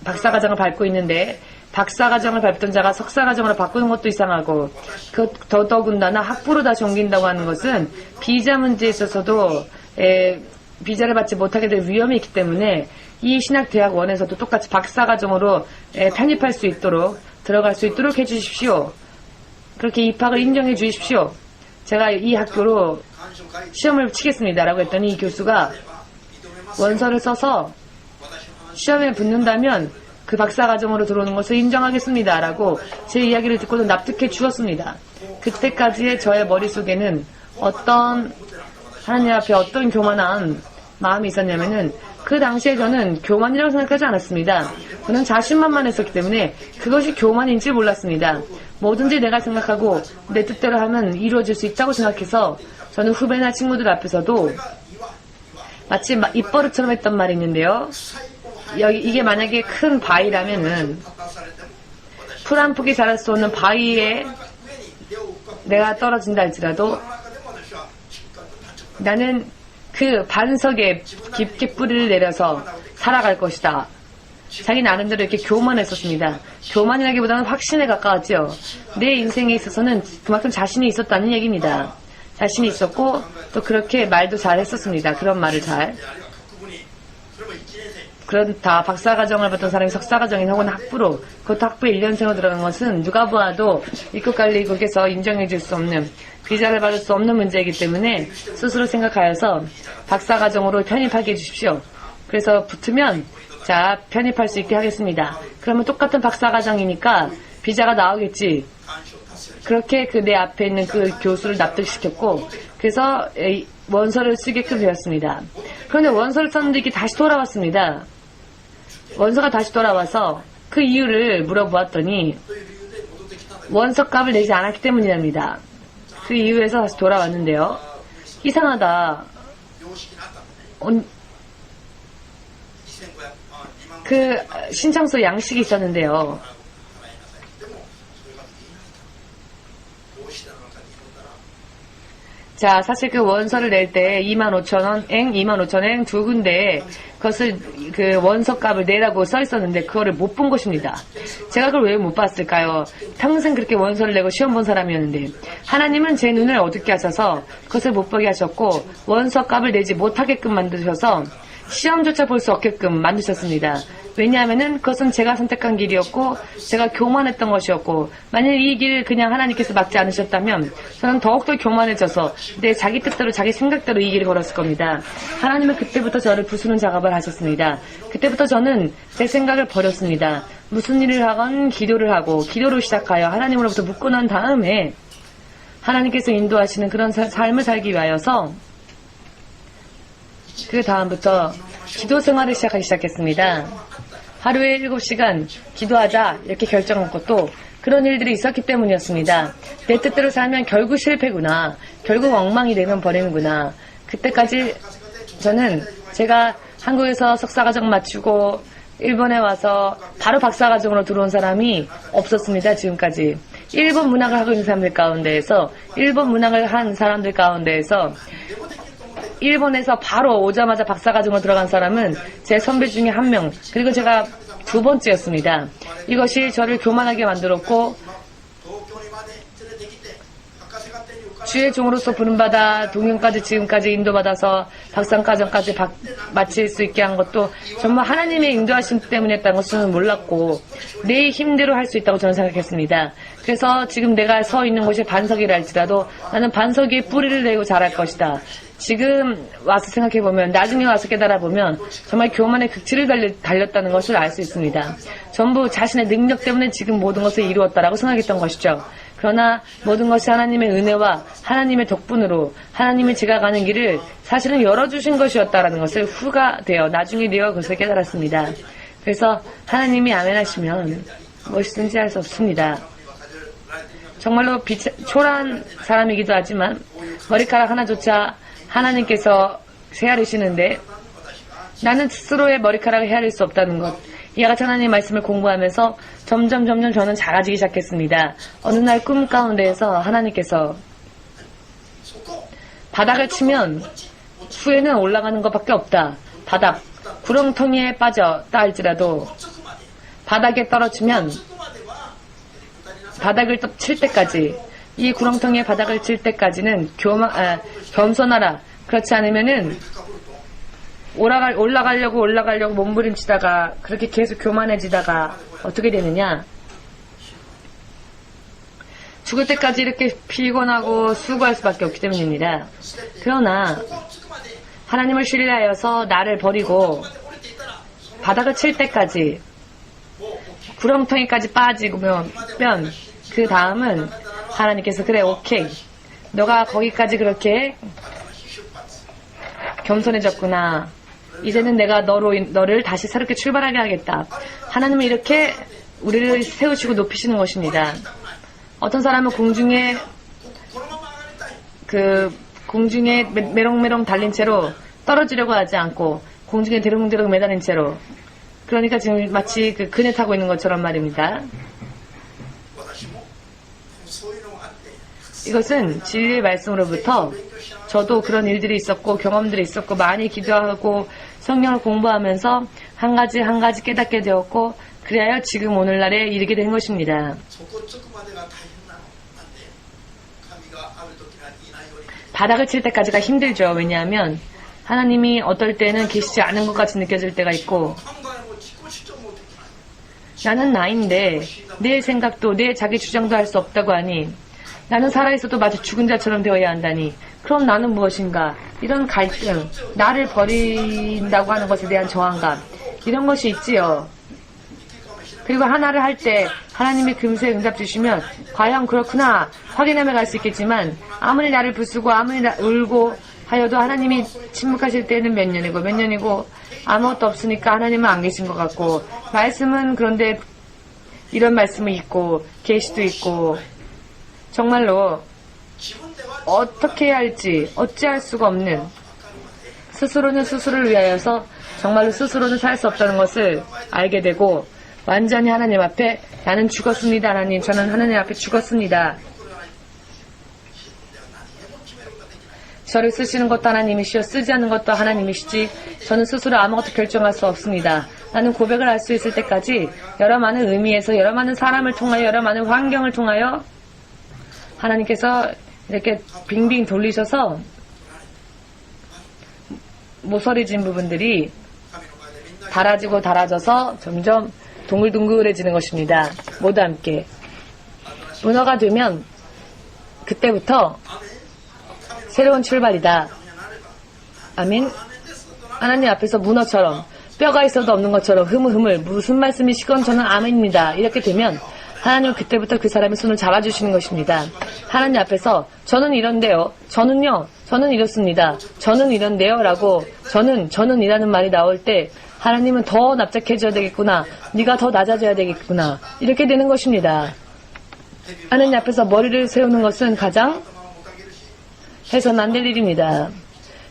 박사과정을 밟고 있는데 박사과정을 밟던 자가 석사과정으로 바꾸는 것도 이상하고 더더군다나 학부로 다시 옮긴다고 하는 것은 비자 문제에 있어서도 비자를 받지 못하게 될 위험이 있기 때문에 이 신학대학원에서도 똑같이 박사과정으로 편입할 수 있도록 들어갈 수 있도록 해주십시오. 그렇게 입학을 인정해 주십시오. 제가 이 학교로 시험을 치겠습니다 라고 했더니 이 교수가 원서를 써서 시험에 붙는다면 그 박사과정으로 들어오는 것을 인정하겠습니다 라고 제 이야기를 듣고도 납득해 주었습니다. 그때까지의 저의 머릿속에는 하나님 앞에 어떤 교만한 마음이 있었냐면은 그 당시에 저는 교만이라고 생각하지 않았습니다. 저는 자신만만했었기 때문에 그것이 교만인지 몰랐습니다. 뭐든지 내가 생각하고 내 뜻대로 하면 이루어질 수 있다고 생각해서 저는 후배나 친구들 앞에서도 마치 입버릇처럼 했던 말이 있는데요. 이게 만약에 큰 바위라면은 풀 한 폭이 자랄 수 없는 바위에 내가 떨어진다 할지라도 나는 그 반석에 깊게 뿌리를 내려서 살아갈 것이다. 자기 나름대로 이렇게 교만했었습니다. 교만이라기보다는 확신에 가까웠죠. 내 인생에 있어서는 그만큼 자신이 있었다는 얘기입니다. 자신이 있었고 또 그렇게 말도 잘 했었습니다. 그런 말을 잘. 그렇다. 박사과정을 받던 사람이 석사과정인 혹은 학부로 그것도 학부 1년생으로 들어간 것은 누가 보아도 입국관리국에서 인정해 줄 수 없는 비자를 받을 수 없는 문제이기 때문에 스스로 생각하여서 박사과정으로 편입하게 해주십시오. 그래서 붙으면 자 편입할 수 있게 하겠습니다. 그러면 똑같은 박사과정이니까 비자가 나오겠지. 그렇게 내 앞에 있는 그 교수를 납득시켰고 그래서 원서를 쓰게끔 되었습니다. 그런데 원서를 썼는데 이게 다시 돌아왔습니다. 원서가 다시 돌아와서 그 이유를 물어보았더니 원서값을 내지 않았기 때문이랍니다. 그 이유에서 다시 돌아왔는데요. 이상하다. 그 신청서 양식이 있었는데요. 자, 사실 그 원서를 낼 때 25,000엔 두 군데에 그것을 그 원서값을 내라고 써 있었는데 그거를 못 본 것입니다. 제가 그걸 왜 못 봤을까요? 평생 그렇게 원서를 내고 시험 본 사람이었는데 하나님은 제 눈을 어둡게 하셔서 그것을 못 보게 하셨고 원서값을 내지 못하게끔 만드셔서 시험조차 볼 수 없게끔 만드셨습니다. 왜냐하면은 그것은 제가 선택한 길이었고 제가 교만했던 것이었고 만약 이 길을 그냥 하나님께서 막지 않으셨다면 저는 더욱더 교만해져서 내 자기 뜻대로 자기 생각대로 이 길을 걸었을 겁니다. 하나님은 그때부터 저를 부수는 작업을 하셨습니다. 그때부터 저는 제 생각을 버렸습니다. 무슨 일을 하건 기도를 하고 기도로 시작하여 하나님으로부터 묻고 난 다음에 하나님께서 인도하시는 그런 삶을 살기 위하여서 그 다음부터 기도 생활을 시작하기 시작했습니다. 하루에 7시간 기도하자 이렇게 결정한 것도 그런 일들이 있었기 때문이었습니다. 내 뜻대로 살면 결국 실패구나. 결국 엉망이 되면 버리는구나. 그때까지 저는 제가 한국에서 석사과정 마치고 일본에 와서 바로 박사과정으로 들어온 사람이 없었습니다. 지금까지. 일본 문학을 하고 있는 사람들 가운데에서 일본 문학을 한 사람들 가운데에서 일본에서 바로 오자마자 박사과정으로 들어간 사람은 제 선배 중에 한 명, 그리고 제가 두 번째였습니다. 이것이 저를 교만하게 만들었고 주의 종으로서 부름받아 동영까지 지금까지 인도받아서 박사과정까지 마칠 수 있게 한 것도 정말 하나님의 인도하심 때문이었다는 것은 몰랐고 내 힘대로 할 수 있다고 저는 생각했습니다. 그래서 지금 내가 서 있는 곳이 반석이라 할지라도 나는 반석 위에 뿌리를 내고 자랄 것이다. 지금 와서 생각해보면, 나중에 와서 깨달아보면 정말 교만의 극치를 달렸다는 것을 알 수 있습니다. 전부 자신의 능력 때문에 지금 모든 것을 이루었다라고 생각했던 것이죠. 그러나 모든 것이 하나님의 은혜와 하나님의 덕분으로 하나님이 제가 가는 길을 사실은 열어주신 것이었다라는 것을 후가 되어 나중에 되어 그것을 깨달았습니다. 그래서 하나님이 아멘 하시면 무엇이든지 할 수 없습니다. 정말로 초라한 사람이기도 하지만 머리카락 하나조차 하나님께서 헤아리시는데 나는 스스로의 머리카락을 헤아릴 수 없다는 것. 이와 같은 하나님의 말씀을 공부하면서 점점 저는 작아지기 시작했습니다. 어느 날 꿈 가운데에서 하나님께서 바닥을 치면 후에는 올라가는 것밖에 없다. 바닥, 구렁텅이에 빠졌다 할지라도 바닥에 떨어지면 바닥을 칠 때까지, 이 구렁텅이에 바닥을 칠 때까지는 겸손하라. 그렇지 않으면은 올라가려고 몸부림치다가 그렇게 계속 교만해지다가 어떻게 되느냐? 죽을 때까지 이렇게 피곤하고 수고할 수밖에 없기 때문입니다. 그러나 하나님을 신뢰하여서 나를 버리고 바닥을 칠 때까지, 구렁텅이까지 빠지면 그 다음은 하나님께서 그래, 오케이, 너가 거기까지 그렇게 겸손해졌구나. 이제는 내가 너를 다시 새롭게 출발하게 하겠다. 하나님은 이렇게 우리를 세우시고 높이시는 것입니다. 어떤 사람은 공중에 메롱메롱 달린 채로 떨어지려고 하지 않고 공중에 대롱대롱 매달린 채로, 그러니까 지금 마치 그네 타고 있는 것처럼 말입니다. 이것은 진리의 말씀으로부터 저도 그런 일들이 있었고 경험들이 있었고 많이 기도하고 성경을 공부하면서 한 가지 깨닫게 되었고, 그래야 지금 오늘날에 이르게 된 것입니다. 바닥을 칠 때까지가 힘들죠. 왜냐하면 하나님이 어떨 때는 계시지 않은 것 같이 느껴질 때가 있고, 나는 나인데 내 생각도 내 자기 주장도 할 수 없다고 하니, 나는 살아있어도 마치 죽은 자처럼 되어야 한다니, 그럼 나는 무엇인가? 이런 갈등, 나를 버린다고 하는 것에 대한 저항감, 이런 것이 있지요. 그리고 하나를 할 때 하나님이 금세 응답 주시면 과연 그렇구나 확인하며 갈 수 있겠지만, 아무리 나를 부수고 아무리 울고 하여도 하나님이 침묵하실 때는 몇 년이고 아무것도 없으니까 하나님은 안 계신 것 같고, 말씀은 그런데 이런 말씀이 있고 계시도 있고, 정말로 어떻게 해야 할지 어찌할 수가 없는, 스스로는 스스로를 위하여서 정말로 스스로는 살 수 없다는 것을 알게 되고, 완전히 하나님 앞에 나는 죽었습니다. 하나님, 저는 하나님 앞에 죽었습니다. 저를 쓰시는 것도 하나님이시여 쓰지 않는 것도 하나님이시지 저는 스스로 아무것도 결정할 수 없습니다. 나는 고백을 할 수 있을 때까지 여러 많은 의미에서 여러 많은 사람을 통하여 여러 많은 환경을 통하여 하나님께서 이렇게 빙빙 돌리셔서 모서리진 부분들이 달아져서 점점 동글동글해지는 것입니다. 모두 함께 문어가 되면 그때부터 새로운 출발이다. 아멘. 하나님 앞에서 문어처럼 뼈가 있어도 없는 것처럼 흐물흐물 무슨 말씀이시건 저는 아멘입니다. 이렇게 되면 하나님은 그때부터 그 사람의 손을 잡아주시는 것입니다. 하나님 앞에서 저는 이런데요, 저는요, 저는 이렇습니다, 저는 이런데요 라고 저는 이라는 말이 나올 때 하나님은 더 납작해져야 되겠구나, 네가 더 낮아져야 되겠구나, 이렇게 되는 것입니다. 하나님 앞에서 머리를 세우는 것은 가장 해서는 안 될 일입니다.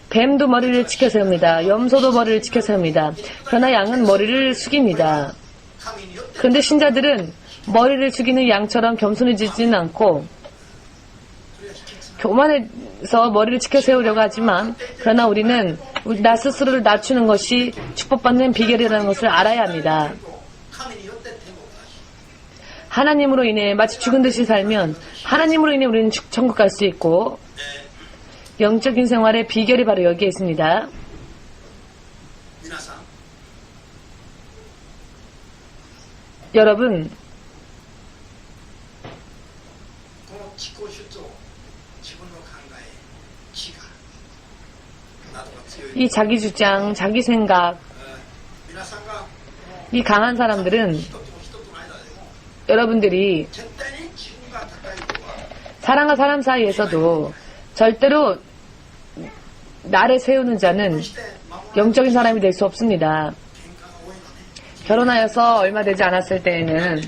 뱀도 머리를 치켜 세웁니다. 염소도 머리를 치켜 세웁니다. 그러나 양은 머리를 숙입니다. 그런데 신자들은 머리를 숙이는 양처럼 겸손해지지는 않고 교만해서 머리를 치켜 세우려고 하지만, 그러나 우리는 나 스스로를 낮추는 것이 축복받는 비결이라는 것을 알아야 합니다. 하나님으로 인해 마치 죽은 듯이 살면 하나님으로 인해 우리는 천국 갈 수 있고, 영적인 생활의 비결이 바로 여기에 있습니다. 여러분, 이 자기 주장, 자기 생각, 이 강한 사람들은 여러분들이 사람과 사람 사이에서도 절대로 나를 세우는 자는 영적인 사람이 될 수 없습니다. 결혼하여서 얼마 되지 않았을 때에는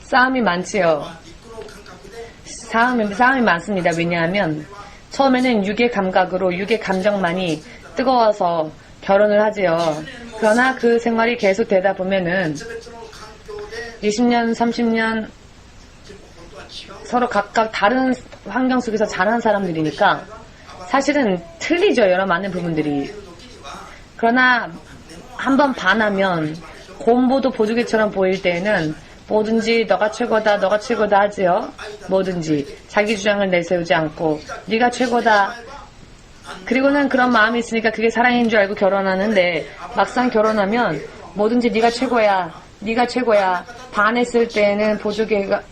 싸움이 많지요. 싸움이 많습니다. 왜냐하면 처음에는 육의 감각으로 육의 감정만이 뜨거워서 결혼을 하지요. 그러나 그 생활이 계속 되다 보면은 20년, 30년 서로 각각 다른 환경 속에서 자란 사람들이니까 사실은 틀리죠. 여러 많은 부분들이. 그러나 한번 반하면 곰보도 보조개처럼 보일 때에는 뭐든지 너가 최고다, 너가 최고다 하지요. 뭐든지 자기 주장을 내세우지 않고 네가 최고다. 그리고는 그런 마음이 있으니까 그게 사랑인 줄 알고 결혼하는데 막상 결혼하면 뭐든지 네가 최고야, 네가 최고야. 반했을 때는 보조개가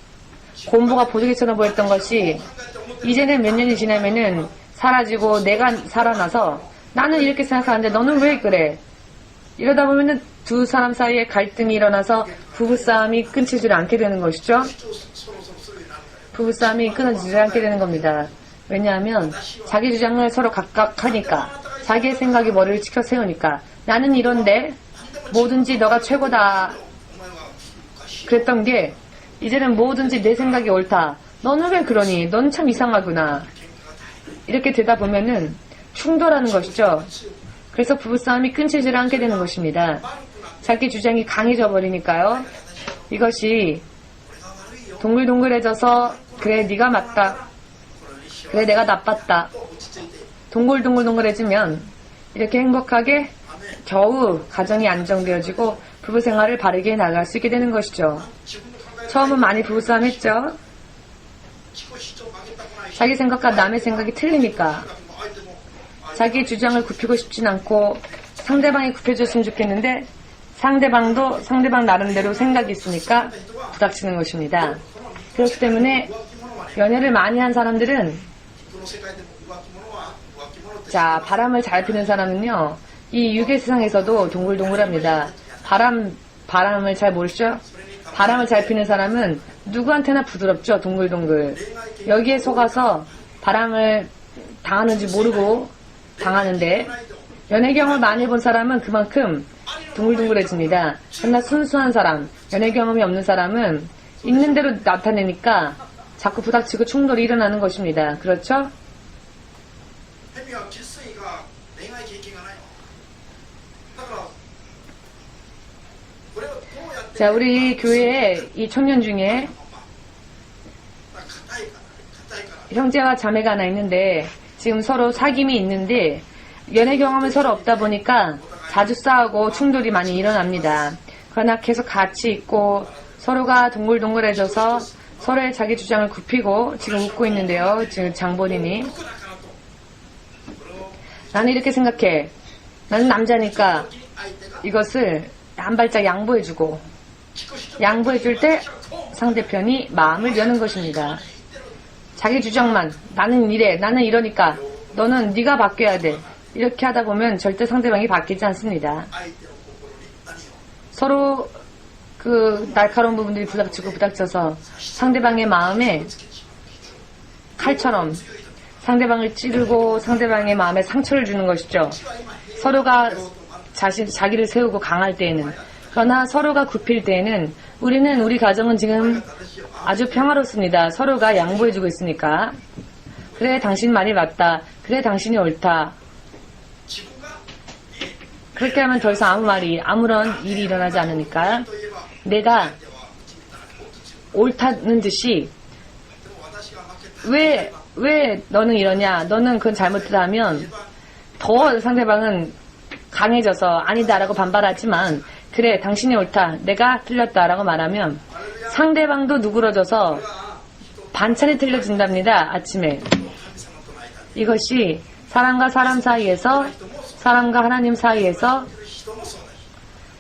곰보가 보조개처럼 보였던 것이 이제는 몇 년이 지나면은 사라지고 내가 살아나서 나는 이렇게 생각하는데 너는 왜 그래? 이러다 보면은 두 사람 사이에 갈등이 일어나서 부부싸움이 끊이지 않게 되는 것이죠. 부부싸움이 끊어지지 않게 되는 겁니다. 왜냐하면 자기 주장을 서로 각각 하니까 자기의 생각이 머리를 치켜 세우니까 나는 이런데 뭐든지 너가 최고다 그랬던 게 이제는 뭐든지 내 생각이 옳다. 너는 왜 그러니? 넌 참 이상하구나. 이렇게 되다 보면은 충돌하는 것이죠. 그래서 부부싸움이 끊이지 않게 되는 것입니다. 자기 주장이 강해져 버리니까요. 이것이 동글동글해져서 그래 네가 맞다. 그래 내가 나빴다. 동글동글동글해지면 이렇게 행복하게 겨우 가정이 안정되어지고 부부 생활을 바르게 나갈 수 있게 되는 것이죠. 처음은 많이 부부싸움 했죠. 자기 생각과 남의 생각이 틀리니까 자기 주장을 굽히고 싶진 않고 상대방이 굽혀줬으면 좋겠는데 상대방도 상대방 나름대로 생각이 있으니까 부닥치는 것입니다. 그렇기 때문에 연애를 많이 한 사람들은 자 바람을 잘 피는 사람은요 이 육의 세상에서도 동글동글합니다. 바람을 잘 모르죠? 바람을 잘 피는 사람은 누구한테나 부드럽죠. 동글동글. 여기에 속아서 바람을 당하는지 모르고 당하는데 연애 경험을 많이 본 사람은 그만큼 동글동글해집니다. 그러나 순수한 사람, 연애 경험이 없는 사람은 있는 대로 나타내니까 자꾸 부닥치고 충돌이 일어나는 것입니다. 그렇죠? 자, 우리 교회에 이 청년 중에 형제와 자매가 하나 있는데 지금 서로 사귐이 있는데 연애 경험은 서로 없다 보니까 자주 싸우고 충돌이 많이 일어납니다. 그러나 계속 같이 있고 서로가 동글동글해져서 서로의 자기 주장을 굽히고 지금 웃고 있는데요. 지금 장본인이 나는 이렇게 생각해. 나는 남자니까 이것을 한 발짝 양보해주고 양보해줄 때 상대편이 마음을 여는 것입니다. 자기 주장만 나는 이래 나는 이러니까 너는 네가 바뀌어야 돼 이렇게 하다 보면 절대 상대방이 바뀌지 않습니다. 서로 그 날카로운 부분들이 부닥치고 부닥쳐서 상대방의 마음에 칼처럼 상대방을 찌르고 상대방의 마음에 상처를 주는 것이죠. 서로가 자기를 세우고 강할 때에는. 그러나 서로가 굽힐 때에는 우리 가정은 지금 아주 평화롭습니다. 서로가 양보해주고 있으니까. 그래 당신 말이 맞다. 그래 당신이 옳다. 그렇게 하면 더 이상 아무런 일이 일어나지 않으니까 내가 옳다는 듯이 왜 너는 이러냐 너는 그건 잘못했다 하면 더 상대방은 강해져서 아니다라고 반발하지만 그래 당신이 옳다 내가 틀렸다라고 말하면 상대방도 누그러져서 반찬이 틀려진답니다. 아침에 이것이 사람과 사람 사이에서 사람과 하나님 사이에서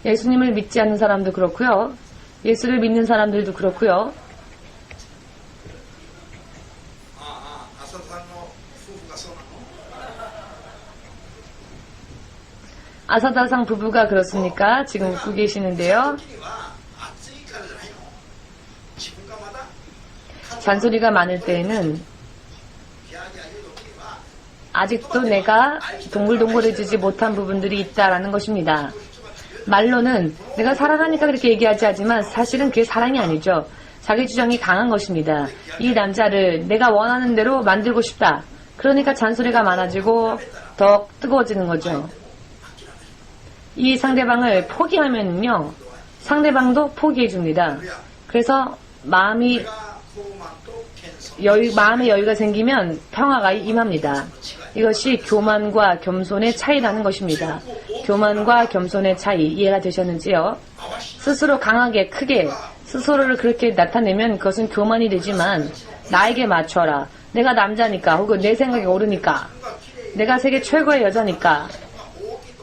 예수님을 믿지 않는 사람도 그렇고요. 예수를 믿는 사람들도 그렇고요. 아사다상 부부가 그렇습니까? 지금 웃고 계시는데요. 잔소리가 많을 때에는 아직도 내가 동글동글해지지 못한 부분들이 있다라는 것입니다. 말로는 내가 사랑하니까 그렇게 얘기하지 하지만 사실은 그게 사랑이 아니죠. 자기 주장이 강한 것입니다. 이 남자를 내가 원하는 대로 만들고 싶다. 그러니까 잔소리가 많아지고 더 뜨거워지는 거죠. 이 상대방을 포기하면요, 상대방도 포기해 줍니다. 그래서 마음의 여유가 생기면 평화가 임합니다. 이것이 교만과 겸손의 차이라는 것입니다. 교만과 겸손의 차이 이해가 되셨는지요? 스스로 강하게 크게 스스로를 그렇게 나타내면 그것은 교만이 되지만 나에게 맞춰라. 내가 남자니까 혹은 내 생각이 옳으니까 내가 세계 최고의 여자니까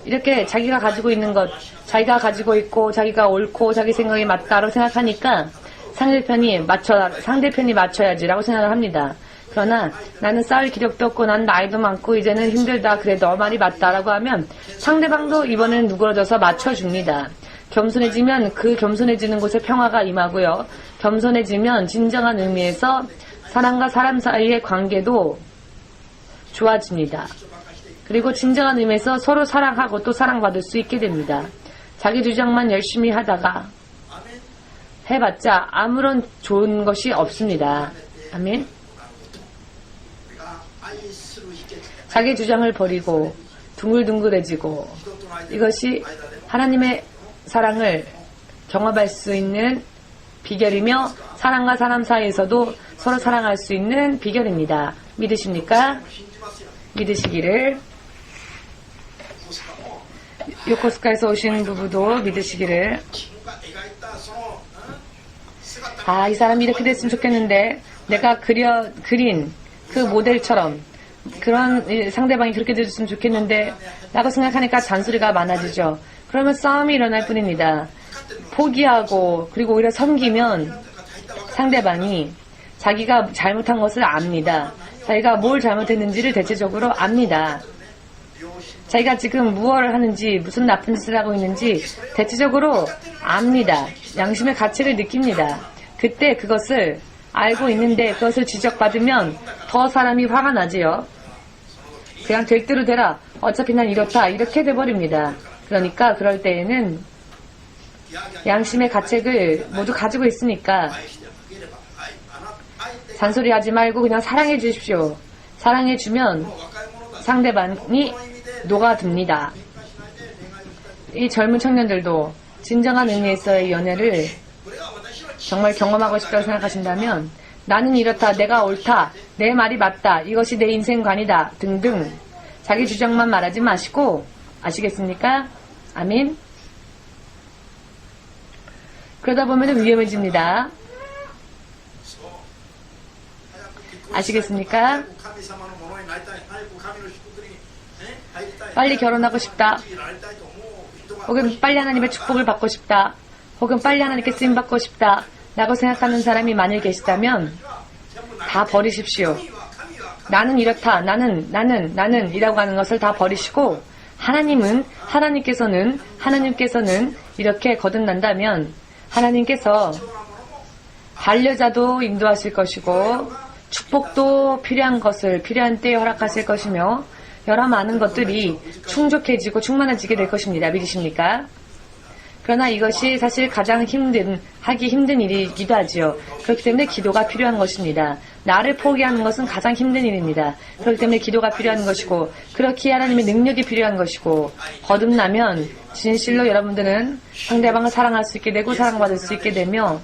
이렇게 자기가 가지고 있는 것, 자기가 가지고 있고 자기가 옳고 자기 생각이 맞다고 생각하니까 상대편이 맞춰야지라고 생각을 합니다. 그러나 나는 싸울 기력도 없고 난 나이도 많고 이제는 힘들다. 그래 너 말이 맞다라고 하면 상대방도 이번에는 누그러져서 맞춰줍니다. 겸손해지면 그 겸손해지는 곳에 평화가 임하고요. 겸손해지면 진정한 의미에서 사람과 사람 사이의 관계도 좋아집니다. 그리고 진정한 의미에서 서로 사랑하고 또 사랑받을 수 있게 됩니다. 자기 주장만 열심히 하다가 해봤자 아무런 좋은 것이 없습니다. 아멘. 자기 주장을 버리고 둥글둥글해지고 이것이 하나님의 사랑을 경험할 수 있는 비결이며 사람과 사람 사이에서도 서로 사랑할 수 있는 비결입니다. 믿으십니까? 믿으시기를. 요코스카에서 오신 부부도 믿으시기를. 아, 이 사람이 이렇게 됐으면 좋겠는데 내가 그린 그 모델처럼 그런 상대방이 그렇게 됐으면 좋겠는데 라고 생각하니까 잔소리가 많아지죠. 그러면 싸움이 일어날 뿐입니다. 포기하고 그리고 오히려 섬기면 상대방이 자기가 잘못한 것을 압니다. 자기가 뭘 잘못했는지를 대체적으로 압니다. 자기가 지금 무엇을 하는지 무슨 나쁜 짓을 하고 있는지 대체적으로 압니다. 양심의 가책을 느낍니다. 그때 그것을 알고 있는데 그것을 지적받으면 더 사람이 화가 나지요. 그냥 될 대로 되라. 어차피 난 이렇다. 이렇게 돼버립니다. 그러니까 그럴 때에는 양심의 가책을 모두 가지고 있으니까 잔소리하지 말고 그냥 사랑해 주십시오. 사랑해 주면 상대방이 녹아듭니다. 이 젊은 청년들도 진정한 의미에서의 연애를 정말 경험하고 싶다고 생각하신다면 나는 이렇다, 내가 옳다, 내 말이 맞다, 이것이 내 인생관이다 등등 자기 주장만 말하지 마시고 아시겠습니까? 아멘. 그러다 보면 위험해집니다. 아시겠습니까? 빨리 결혼하고 싶다. 혹은 빨리 하나님의 축복을 받고 싶다. 혹은 빨리 하나님께 쓰임받고 싶다. 라고 생각하는 사람이 만일 계시다면 다 버리십시오. 나는 이렇다. 나는 이라고 하는 것을 다 버리시고 하나님께서는 이렇게 거듭난다면 하나님께서 반려자도 인도하실 것이고 축복도 필요한 때에 허락하실 것이며 여러 많은 것들이 충족해지고 충만해지게 될 것입니다. 믿으십니까? 그러나 이것이 사실 가장 하기 힘든 일이기도 하지요. 그렇기 때문에 기도가 필요한 것입니다. 나를 포기하는 것은 가장 힘든 일입니다. 그렇기 때문에 기도가 필요한 것이고 그렇게 하나님의 능력이 필요한 것이고 거듭나면 진실로 여러분들은 상대방을 사랑할 수 있게 되고 사랑받을 수 있게 되며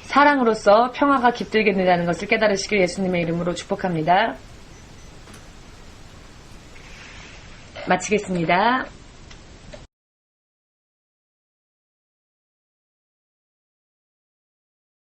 사랑으로서 평화가 깃들게 된다는 것을 깨달으시길 예수님의 이름으로 축복합니다. 마치겠습니다.